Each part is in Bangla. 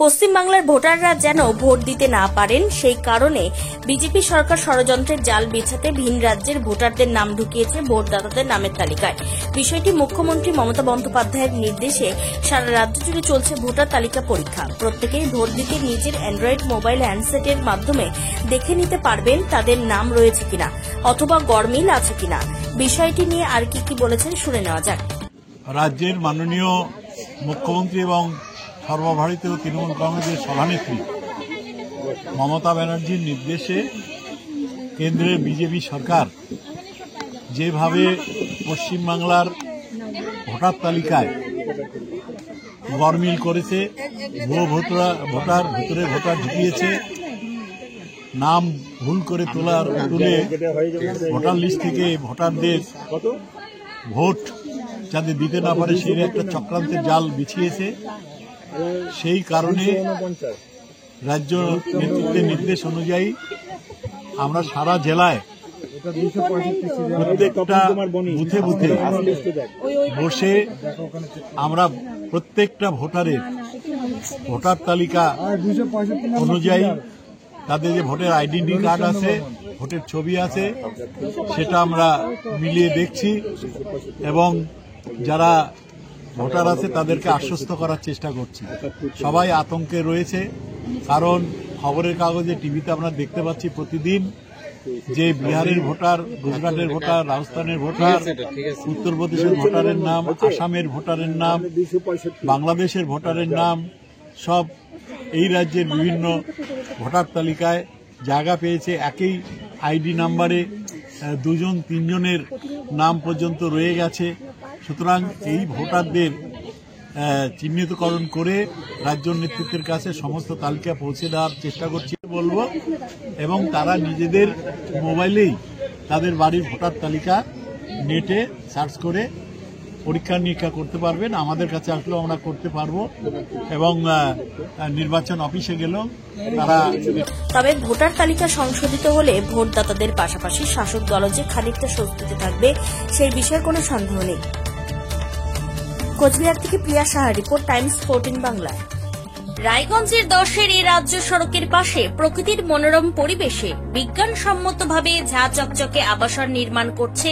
পশ্চিমবাংলার ভোটাররা যেন ভোট দিতে না পারেন সেই কারণে বিজেপি সরকার ষড়যন্ত্রের জাল বিছাতে ভিন রাজ্যের ভোটারদের নাম ঢুকিয়েছে ভোটদাতাদের নামের তালিকায়। বিষয়টি মুখ্যমন্ত্রী মমতা বন্দ্যোপাধ্যায়ের নির্দেশে সারা রাজ্য জুড়ে চলছে ভোটার তালিকা পরীক্ষা। প্রত্যেকেই ভোট দিতে নিজের অ্যান্ড্রয়েড মোবাইল হ্যান্ডসেটের মাধ্যমে দেখে নিতে পারবেন তাদের নাম রয়েছে কিনা অথবা গরমিল আছে কিনা। বিষয়টি নিয়ে আর কি বলেছেন শুনে নেওয়া যাক। রাজ্যের মাননীয় মুখ্যমন্ত্রী এবং সর্বভারতীয় তৃণমূল কংগ্রেসের সভানেত্রী মমতা ব্যানার্জির নির্দেশে কেন্দ্রের বিজেপি সরকার যেভাবে পশ্চিমবাংলার ভোটার তালিকায় গরমিল করেছে, ভুয়ো ভোটার ভিতরে ভোটার ঢুকিয়েছে, নাম ভুল করে তুলে ভোটার লিস্ট থেকে ভোটারদের ভোট যাতে দিতে না পারে সেই একটা চক্রান্তের জাল বিছিয়েছে। সেই কারণে রাজ্য নেতৃত্বের নির্দেশ অনুযায়ী আমরা সারা জেলায় প্রত্যেকটা বুথে বুথে বসে আমরা প্রত্যেকটা ভোটারের ভোটার তালিকা অনুযায়ী তাদের যে ভোটের আইডেন্টি কার্ড আছে, ভোটের ছবি আছে, সেটা আমরা মিলিয়ে দেখছি এবং যারা ভোটার আছে তাদেরকে আশ্বস্ত করার চেষ্টা করছি। সবাই আতঙ্কে রয়েছে, কারণ খবরের কাগজে, টিভিতে আমরা দেখতে পাচ্ছি প্রতিদিন যে বিহারের ভোটার, গুজরাটের ভোটার, রাজস্থানের ভোটার, উত্তরপ্রদেশের ভোটারের নাম, আসামের ভোটারের নাম, বাংলাদেশের ভোটারের নাম সব এই রাজ্যের বিভিন্ন ভোটার তালিকায় জায়গা পেয়েছে। একই আইডি নাম্বারে দুজন তিনজনের নাম পর্যন্ত রয়ে গেছে। সুতরাং এই ভোটারদের চিহ্নিতকরণ করে রাজ্য নেতৃত্বের কাছে সমস্ত তালিকা পৌঁছে দেওয়ার চেষ্টা করছি বলবো, এবং তারা নিজেদের মোবাইলেই তাদের বাড়ির ভোটার তালিকা নেটে সার্চ করে পরীক্ষা নিরীক্ষা করতে পারবেন। আমাদের কাছে আসলেও আমরা করতে পারবো এবং নির্বাচন অফিসে গেলেও তারা। তবে ভোটার তালিকা সংশোধিত হলে ভোটদাতাদের পাশাপাশি শাসক দল যে খানিকটা স্বস্তিতে থাকবে সেই বিষয়ে কোনো সন্দেহ নেই। কোচবিহার থেকে প্রিয়া সাহা রিপোর্ট, টাইমস 14 বাংলা। রায়গঞ্জের 10-এর এই রাজ্য সড়কের পাশে প্রকৃতির মনোরম পরিবেশে বিজ্ঞানসম্মতভাবে ঝা চকচকে আবাসন নির্মাণ করছে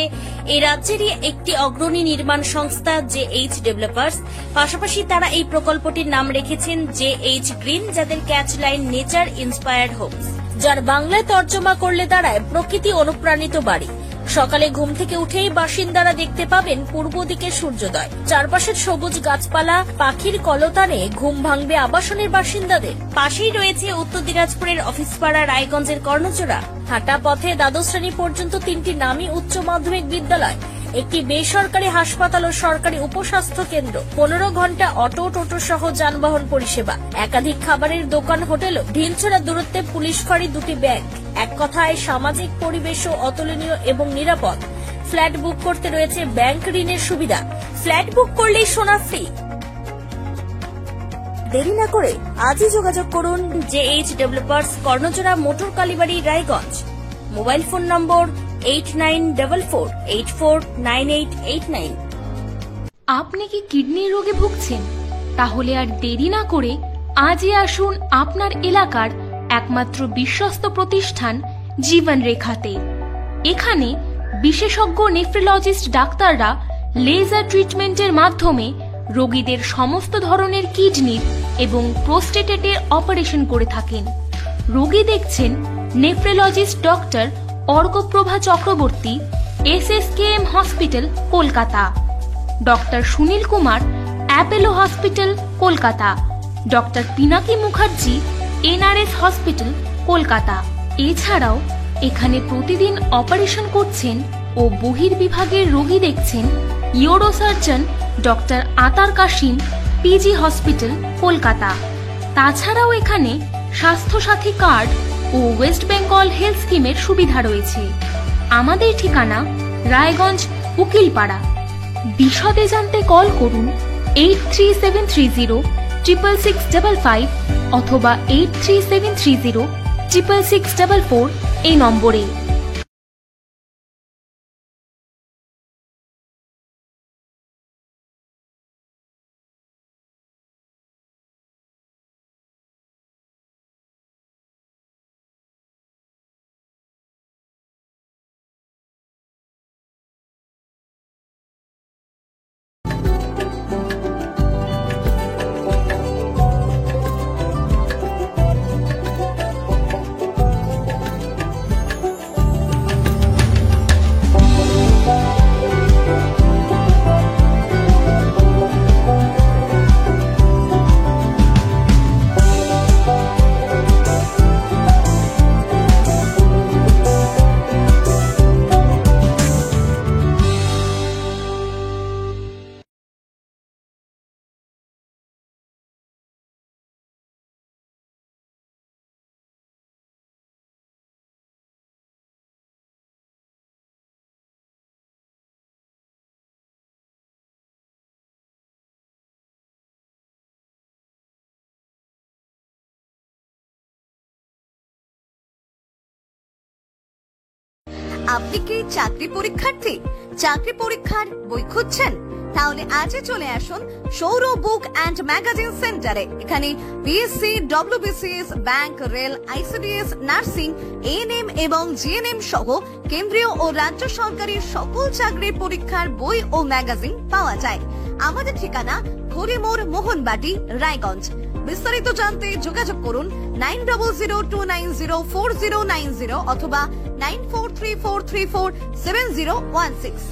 এই রাজ্যেরই একটি অগ্রণী নির্মাণ সংস্থা JH ডেভেলপার্স। পাশাপাশি তারা এই প্রকল্পটির নাম রেখেছেন JH গ্রিন, যাদের catch line nature inspired homes, যার বাংলায় তর্জমা করলে দাঁড়ায় প্রকৃতি অনুপ্রাণিত বাড়ি। সকালে ঘুম থেকে উঠেই বাসিন্দারা দেখতে পাবেন পূর্ব দিকে সূর্যোদয়। চারপাশের সবুজ গাছপালা, পাখির কলতানে ঘুম ভাঙবে আবাসনের বাসিন্দাদের। পাশেই রয়েছে উত্তর দিনাজপুরের অফিসপাড়া রায়গঞ্জের কর্ণচূড়া। হাঁটা পথে দ্বাদশ শ্রেণী পর্যন্ত 3টি নামী উচ্চ মাধ্যমিক বিদ্যালয়, একটি বেসরকারি হাসপাতাল ও সরকারি উপস্বাস্থ্য কেন্দ্র, 15 ঘন্টা অটো টোটো সহ যানবাহন পরিষেবা, একাধিক খাবারের দোকান, হোটেল, ঢিলছড়া দূরত্বে পুলিশ ফাঁড়ি, 2টি ব্যাংক। এক কথায় সামাজিক পরিবেশও অতুলনীয় এবং নিরাপদ। ফ্ল্যাট বুক করতে রয়েছে ব্যাংক ঋণের সুবিধা। ফ্ল্যাট বুক করলেই সোনা ফ্রি। দেরি না করে আজই যোগাযোগ করুন JH developers, Karnachura, motor Kalibari, Raiganj. Mobile phone number 8944849889। আপনি কি কিডনি রোগে ভুগছেন? তাহলে আর দেরি না করে আজই আসুন আপনার এলাকার একমাত্র বিশ্বস্ত প্রতিষ্ঠান জীবন রেখাতে। এখানে বিশেষজ্ঞ নেফ্রোলজিস্ট ডাক্তাররা লেজার ট্রিটমেন্টের মাধ্যমে রোগীদের সমস্ত ধরনের কিডনির এবং প্রোস্টেটের অপারেশন করে থাকেন। রোগী দেখছেন nephrologist doctor Arkaprava Chakraborty, SSKM hospital, Kolkata; doctor Sunil Kumar, Apollo hospital, Kolkata; doctor Pinaki Mukherjee, NRS hospital, Kolkata. এছাড়াও এখানে প্রতিদিন অপারেশন করছেন ও বহির্বিভাগের রোগী দেখছেন ইউরোসার্জন ডক্টর আতার কাশিম, PG হসপিটাল, কলকাতা। তাছাড়াও এখানে স্বাস্থ্যসাথী কার্ড ও ওয়েস্ট বেঙ্গল হেলথ স্কিমের সুবিধা রয়েছে। আমাদের ঠিকানা রায়গঞ্জ, উকিলপাড়া। বিশদে জানতে কল করুন 8373066655 অথবা 8373066644 এই নম্বরে। আপনি কি চাকরি পরীক্ষার্থী? চাকরি পরীক্ষার বই খুঁজছেন? তাহলে আজই চলে আসুন সৌর বুক অ্যান্ড ম্যাগাজিন সেন্টারে। এখানে BSc, WBCS, bank, rail, ICDS, nursing, ANM এবং জিএনএম সহ কেন্দ্রীয় ও রাজ্য সরকারের সকল চাকরির পরীক্ষার বই ও ম্যাগাজিন পাওয়া যায়। আমাদের ঠিকানা হরিমোড়, মোহনবাটি, রায়গঞ্জ। বিস্তারিত জানতে যোগাযোগ করুন 9002904090 অথবা 9434347016।